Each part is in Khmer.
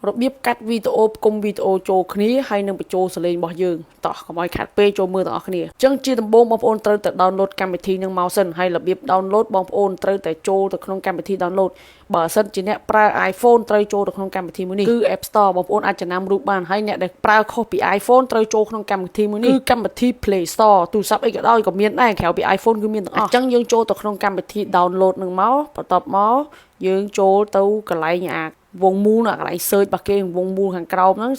របៀបកាត់វីដេអូគុំវីដេអូចូលគ្នាហើយនឹងបញ្ចូលសលេងរបស់យើងតោះកុំឲ្យខាត់ពេកចូលមើលទាំងអស់គ្នាអញ្ចឹងជាដំបូងបងប្អូនត្រូវតែ download កម្មវិធីនឹងមកសិនហើយរបៀប download បងប្អូនត្រូវតែចូលទៅក្នុងកម្មវិធី download បើសិនជាអ្នកប្រើ iPhone ត្រូវចូលទៅក្នុងកម្មវិធីមួយនេះគឺ App Store បងប្អូនអាចចំណាំរូបបានហើយអ្នកដែលប្រើខុសពី iPhone ត្រូវចូលក្នុងកម្មវិធីមួយនេះគឺកម្មវិធី Play Store ទូរស័ព្ទអីក៏ដោយក៏មានដែរក្រៅពី iPhone គឺមានទាំងអស់អញ្ចឹងយើងចូលទៅក្នុងកម្មវិធី download នឹងមកបន្ទាប់មកយើងចូលទៅកន្លែងវងមូលកន្លែង search របស់គេវងមូលខាងក្រោមហ្នឹង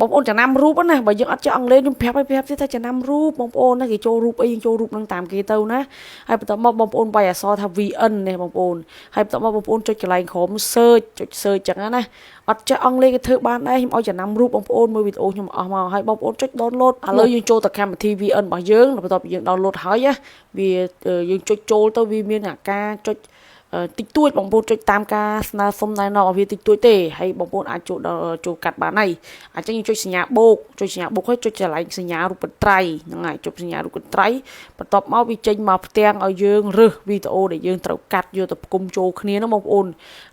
បងប្អូនចំណាំរូបណាបើយើងអត់ចេះអង់គ្លេសខ្ញុំប្រាប់ទៀតថាចំណាំរូបបងប្អូនណាគេចូលរូបអីយើងចូលរូបហ្នឹងតាមគេទៅណាហើយបន្ទាប់មកបងប្អូនវាយអក្សរថា VN នេះបងប្អូនហើយបន្ទាប់មកបងប្អូនចុចកន្លែងក្រោម search ចុច search ចឹងណាអត់ចេះអង់គ្លេសគេធ្វើបានដែរខ្ញុំឲ្យចំណាំរូបបងប្អូនមើលវីដេអូខ្ញុំអស់មកហើយបងប្អូនចុច download ឥឡូវយើងចូលទៅកម្មវិធី VN របស់យើងបន្ទាប់ពីយើង download ហើយវាយើងចុចចូលទៅវាមានអាការចុចតិចតួចបងប្អូនចុចតាមការស្នើសុំណែនាំឲ្យវាតិចតួចទេហើយបងប្អូនអាចចូលកាត់បានហើយអញ្ចឹងយើងចុចសញ្ញាបូកហើយចុចកន្លែងសញ្ញារូបកន្ត្រៃហ្នឹងហើយចុចសញ្ញារូបកន្ត្រៃបន្ទាប់មកវាចេញមកផ្ទាំងឲ្យយើងរើសវីដេអូដែលយើងត្រូវកាត់យកទៅផ្គុំចូលគ្នាហ្នឹងបងប្អូន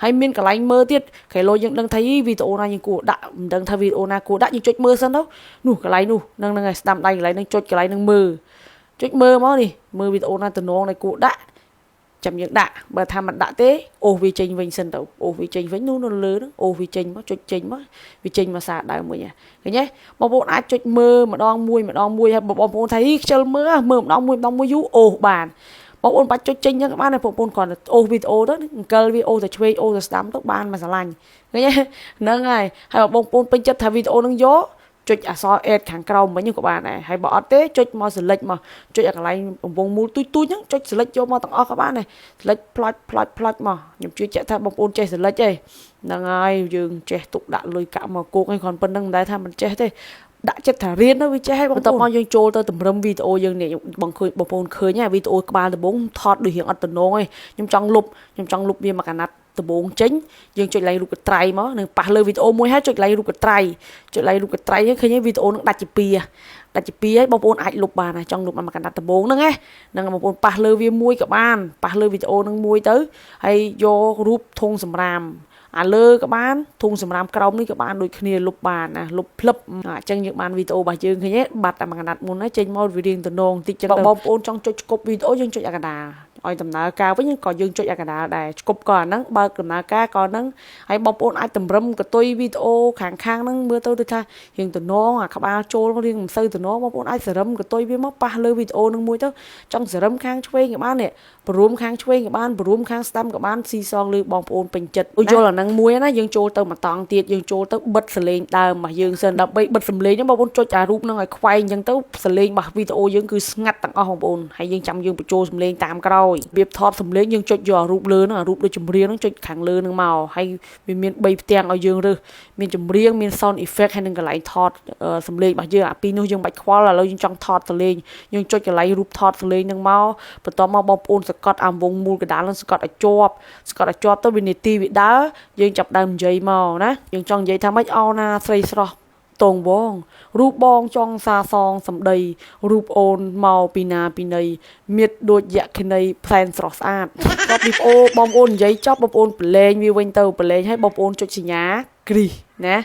ហើយមានកន្លែងមើលទៀតក្រៃលោយើងដឹងថាវីដេអូណាយើងគួរដាក់មិនដឹងថាវីដេអូណាគួរដាក់យើងចុចមើលសិនទៅនោះកន្លែងនោះហ្នឹងហើយស្ដាំដៃកន្លែងហ្នឹងចុចកន្លែងហ្នឹងមើលចុចមើលមកនេះមើលវីដេអូណាតំណងដែលគួរដាក់ចាំយើងដាក់បើថាមិនដាក់ទេអូសវាចេញវិញសិនទៅអូសវាចេញវិញនោះនៅលើហ្នឹងអូសវាចេញមកចុចចេញមកវាចេញមកសារដើមវិញឃើញទេបងប្អូនអាចចុចមើលម្ដងមួយហើយបងប្អូនថាខ្ជិលមើលម្ដងមួយយូរអូសបានបងប្អូនបាច់ចុចចេញចឹងក៏បានដែរបងប្អូនគ្រាន់តែអូសវីដេអូទៅអង្គិលវាអូសទៅឆ្វេងអូសទៅស្ដាំទៅបានមកស្រឡាញ់ឃើញទេហ្នឹងហើយបងប្អូនពេញចិត្តថាវីដេអូហ្នឹងយកចុចអក្សរ add ខាងក្រោមវិញក៏បានដែរហើយបើអត់ទេចុចមក select មកចុចឲ្យកន្លែងវងមូលទូចហ្នឹងចុច select យកមកទាំងអស់ក៏បានដែរ select ផ្លាច់មកខ្ញុំជឿជាក់ថាបងប្អូនចេះ select ទេហ្នឹងហើយយើងចេះទុកដាក់លុយកាក់មកគោកឯងគ្រាន់ប៉ុណ្្នឹងមិនដែលថាមិនចេះទេដាក់ចិត្តថារៀនទៅវាចេះហើយបងប្អូនមកយើងចូលទៅតម្រឹមវីដេអូយើងនេះបងប្អូនឃើញហើយវីដេអូក្បាលដំបូងថតដូចរៀងអត់តំណងឯងខ្ញុំចង់លុបវាមកកណាត់ដំបូងចេញយើងចុចឡើងរូបកន្ត្រៃមកនឹងប៉ះលើវីដេអូមួយហើយចុចឡើងរូបកន្ត្រៃហ្នឹងឃើញវីដេអូនឹងដាច់ជាពីរហើយបងប្អូនអាចលុបបានណាចង់លុបមកកណាត់ដំបូងហ្នឹងហ្នឹងបងប្អូនប៉ះលើវាមួយក៏បានប៉ះលើវីដេអូនឹងមួយទៅហើយយករូបធុងសម្រាមលើក៏បានធុងសម្រាមក្រោមនេះក៏បានដូចគ្នាលុបបានណាលុបភ្លឹបអញ្ចឹងយើងបានវីដេអូរបស់យើងឃើញទេបាត់តែមួយកណាត់មុនហើយចេញមកវារៀងតំណងតិចចឹងបងប្អូនចង់ចុចស្គប់វីដេអូយើងចុចអាកណ្ដាលឲ្យដំណើរការវិញក៏យើងចុចអាកណ្ដាលដែរស្គប់ក៏អាហ្នឹងបើកដំណើរការក៏ហ្នឹងហើយបងប្អូនអាចតម្រឹមកតុយវីដេអូខាងហ្នឹងមើលទៅដូចថារៀងតំណងអាក្បាលចូលរៀងមិនសូវតំណងបងប្អូនអាចសរឹមកតុយវាមកប៉ះលើវីដេអូហ្នឹងមួយទៅចង់សរឹមខាងឆ្វេងក៏បាននេះព្រមខាងឆ្វេងក៏បានព្រមខាងស្ដាំក៏បានស៊ីសងលើបងប្អូនពេញចិត្តយល់អាហ្នឹងមួយណាយើងចូលទៅមួយតង់ទៀតយើងចូលទៅបិទសលេងដើមរបស់យើងសិនដើម្បីបិទសំឡេងហ្នឹងបងប្អូនចុចអារូបហ្នឹងឲ្យខ្វែងអញ្ចឹងទៅសលេងរបស់វីដេអូយើងគឺស្ងាត់ទាំងអស់បងប្អូនហើយយើងចាំយើងបញ្ចូលសំឡេងតាមក្រោយរបៀបថតសំឡេងយើងចុចយកអារូបលើហ្នឹងអារូបដូចចម្រៀងហ្នឹងចុចខាងលើហ្នឹងមកហើយវាមាន3ផ្ទាំងឲ្យយើងរើសមានចម្រៀងមាន sound effect ហើយនឹងកន្លែងថតសំឡេងរបស់យើងអាពីរនោះយើងបាច់ខ្វល់ឥឡូវយើងចង់ថតសំឡេងយើងចុចកន្លែងរូបថតសំឡេងហ្នឹងមកបន្ទាប់មកបងប្អូនសកត់អាវងមូលកណ្ដាលហ្នឹងសកត់ឲ្យជាប់ទៅវិនាទីវាដើរយើងចាប់ដើមនិយាយមកណាយើងចង់និយាយថាម៉េចអោណាស្រីស្រស់តងវងរូបបងចង់សាសងសម្ដីរូបអូនមកពីណាពីណីមៀតដូចយក្ខិនីផ្សែនស្រស់ស្អាតក៏វីដេអូបងប្អូននិយាយចប់បងប្អូនប្រឡែងវាវិញទៅប្រឡែងឲ្យបងប្អូនចុចសញ្ញាគ្រីសណា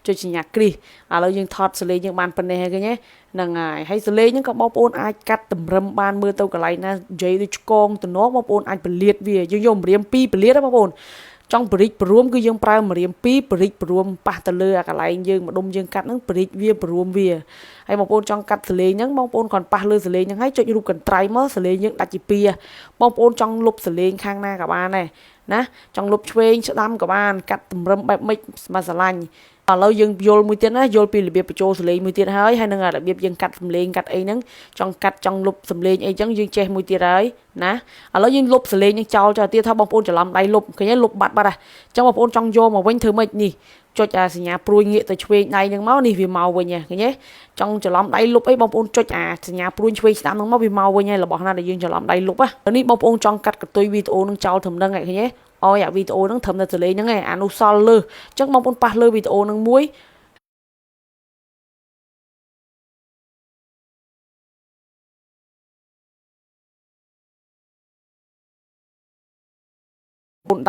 ចុចសញ្ញាគ្រីសឥឡូវយើងថតសលេងយើងបានប៉ុណ្ណេះហើយឃើញទេហ្នឹងហើយសលេងហ្នឹងក៏បងប្អូនអាចកាត់តម្រឹមបានមើលទៅកន្លែងណានិយាយដូចឆ្កងតំណងបងប្អូនអាចពលាតវាយើងយកម្រាម2ពលាតណាបងប្អូនចង់បរិចព្រមគឺយើងប្រើម្រាម2បរិចព្រមប៉ះទៅលើអាកន្លែងយើងម្ដុំយើងកាត់ហ្នឹងបរិចវាព្រមវាហើយបងប្អូនចង់កាត់សលេងហ្នឹងបងប្អូនគ្រាន់ប៉ះលើសលេងហ្នឹងហើយចុចរូបកន្ត្រៃមកសលេងយើងដាច់ជាពីរបងប្អូនចង់លុបសលេងខាងណាក៏បានដែរណាចង់លុបឆ្វេងស្ដាំក៏បានកាត់តម្រឹមបែបម៉េចមកស្រឡាញ់ឥឡូវយើងយល់មួយទៀតណាយល់ពីរបៀបបញ្ចូលសលេងមួយទៀតហើយនឹងរបៀបយើងកាត់សំឡេងកាត់អីហ្នឹងចង់លុបសំឡេងអីចឹងយើងចេះមួយទៀតហើយណាឥឡូវយើងលុបសលេងហ្នឹងចោលចោលទៀតថាបងប្អូនច្រឡំដៃលុបឃើញទេលុបបាត់អញ្ចឹងបងប្អូនចង់យកមកវិញធ្វើម៉េចនេះចុចអាសញ្ញាព្រួយងាកទៅឆ្វេងដៃហ្នឹងមកនេះវាមកវិញឃើញទេចង់ច្រឡំដៃលុបអីបងប្អូនចុចអាសញ្ញាព្រួយឆ្វេងស្ដាំហ្នឹងមកវាមកវិញហើយរបស់ណាដែលយើងច្រឡំដៃលុបនេះបងប្អូនចង់កាត់កតុយវីដេអូហ្នឹងចោលត្រឹមហ្នឹងឃើញទេអោយអាវីដេអូហ្នឹងត្រឹមតែសលេងហ្នឹងឯងអានោះសល់លើអញ្ចឹងបងប្អូនប៉ះលើវីដេអូហ្នឹងមួយ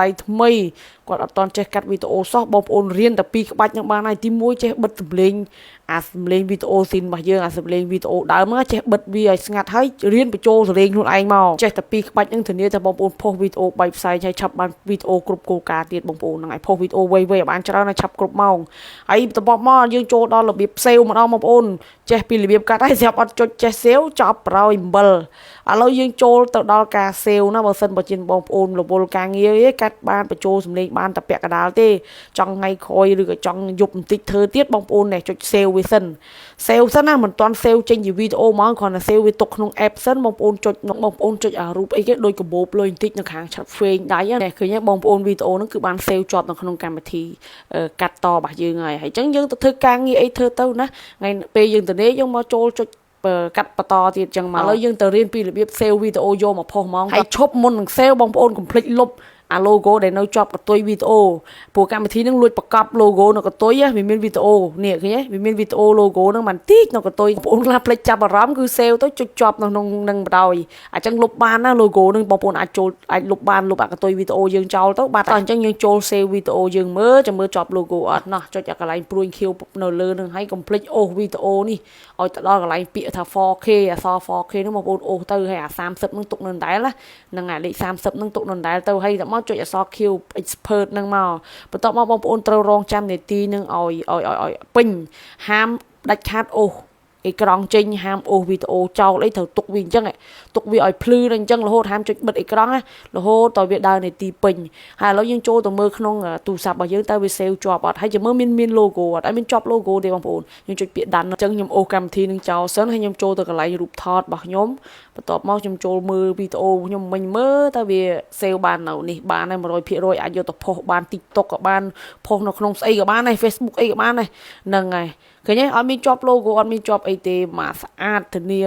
ដៃថ្មីគាត់អត់តន់ចេះកាត់វីដេអូសោះបងប្អូនរៀនតែពីក្បាច់នឹងបានហើយទី1ចេះបិទសំឡេងអាសំឡេងវីដេអូស៊ីនរបស់យើងអាសំឡេងវីដេអូដើមហ្នឹងចេះបិទវាឲ្យស្ងាត់ហើយរៀនបញ្ចូលសលេងខ្លួនឯងមកចេះតែពីក្បាច់ហ្នឹងធានាថាបងប្អូនផុសវីដេអូបែបផ្សេងហើយឆាប់បានវីដេអូគ្រប់គោលការណ៍ទៀតបងប្អូនហ្នឹងហើយផុសវីដេអូវៃៗឲ្យបានច្រើនហើយឆាប់គ្រប់ម៉ោងហើយបន្ទាប់មកយើងចូលដល់របៀបសេវម្ដងបងប្អូនចេះពីរបៀបកាត់ហើយស្រាប់អត់ចុចចេះសេវចប់ប្រោយអំបិលឥឡូវយើងចូលទៅដល់ការសេវណាបើសិនបើជាបងប្អូនរវល់ការងារទេកាត់បានបញ្ចូលសំឡេងបានតែពាក់កណ្ដាលទេចង់ថ្ងៃក្រោយឬក៏ចង់យប់បន្តិចធ្វើទៀតបងប្អូននេះចុចសេវវាសិនសេវសិនណាមិនទាន់សេវចេញជាវីដេអូមកគ្រាន់តែសេវវាទុកក្នុង app សិនបងប្អូនចុចអារូបអីគេដូចកាបូបលុយបន្តិចនៅខាងឆាប់ហ្វេងដៃណាឃើញទេបងប្អូនវីដេអូហ្នឹងគឺបានសេវជាប់នៅក្នុងកម្មវិធីកាត់តរបស់យើងហើយអញ្ចឹងយើងទៅធ្វើការងារអីធ្វើទៅណាថ្ងៃពេលយើងទៅនេះយើងមកចូលចុចកាត់បន្តទៀតចឹងមកឥឡូវយើងទៅរៀនពីរបៀបសេវវីដេអូយកមកផុសហ្មងហើយឈប់មុននឹងសេវបងប្អូនកុំភ្លេចលុបអា logo ដែលនៅជាប់កតុយវីដេអូព្រោះកម្មវិធីនឹងលួចបង្កប់ logo នៅកតុយវាមានវីដេអូនេះឃើញទេវាមានវីដេអូ logo នឹងមិនតិចនៅកតុយបងប្អូនខ្លះភ្លេចចាប់អារម្មណ៍គឺ save ទៅចុចជាប់នៅក្នុងនឹងបដ ாய் អញ្ចឹងលុបបានណា logo នឹងបងប្អូនអាចលុបបានលុបអាកតុយវីដេអូយើងចោលទៅបាទអញ្ចឹងយើងចូល save វីដេអូយើងមើលចាំមើលជាប់ logo អត់ណោះចុចអាកន្លែងព្រួយខៀវនៅលើនឹងហើយកុំភ្លេចអូសវីដេអូនេះឲ្យទៅដល់កន្លែងពាក្យថា 4K អក្សរ 4K ហ្នឹងបងប្អូនអូសទៅហើយអា30ហ្នឹងទុកនៅដដែលណាហ្នឹងអាលេខ30ហ្នឹងទុកនៅដដែលទៅហើយតែមកចុចអក្សរ Q expert ហ្នឹងមកបន្ទាប់មកបងប្អូនត្រូវរងចាំនាទីនឹងឲ្យពេញហាមដាច់ខាតអូសអេក្រង់ចេញហាមអូសវីដេអូចោលអីត្រូវទុកវាអញ្ចឹងទុកវាឲ្យភ្លឺអញ្ចឹងរហូតហាមចុចបិទអេក្រង់ណារហូតដល់វាដើរនាទីពេញហើយឥឡូវយើងចូលទៅមើលក្នុងទូរស័ព្ទរបស់យើងតើវា save ជាប់អត់ហើយចាំមើលមាន logo អត់ហើយមានជាប់ logo ទេបងប្អូនយើងចុចពាក្យដានអញ្ចឹងខ្ញុំអូសកម្មវិធីនឹងចោលសិនហើយខ្ញុំចូលទៅកន្លែងរូបថតរបស់ខ្ញុំបន្ទាប់មកខ្ញុំចូលមើលវីដេអូខ្ញុំមិញមើលតើវា save បាននៅនេះបានហើយ 100% អាចយកទៅផុសបាន TikTok ក៏បានផុសនៅក្នុងស្អីក៏បានដែរ Facebook អីក៏បានដែរហ្នឹងហើយឃើញទេអត់មានជាប់ logo អត់មានជាប់អីទេមកស្អាតធានា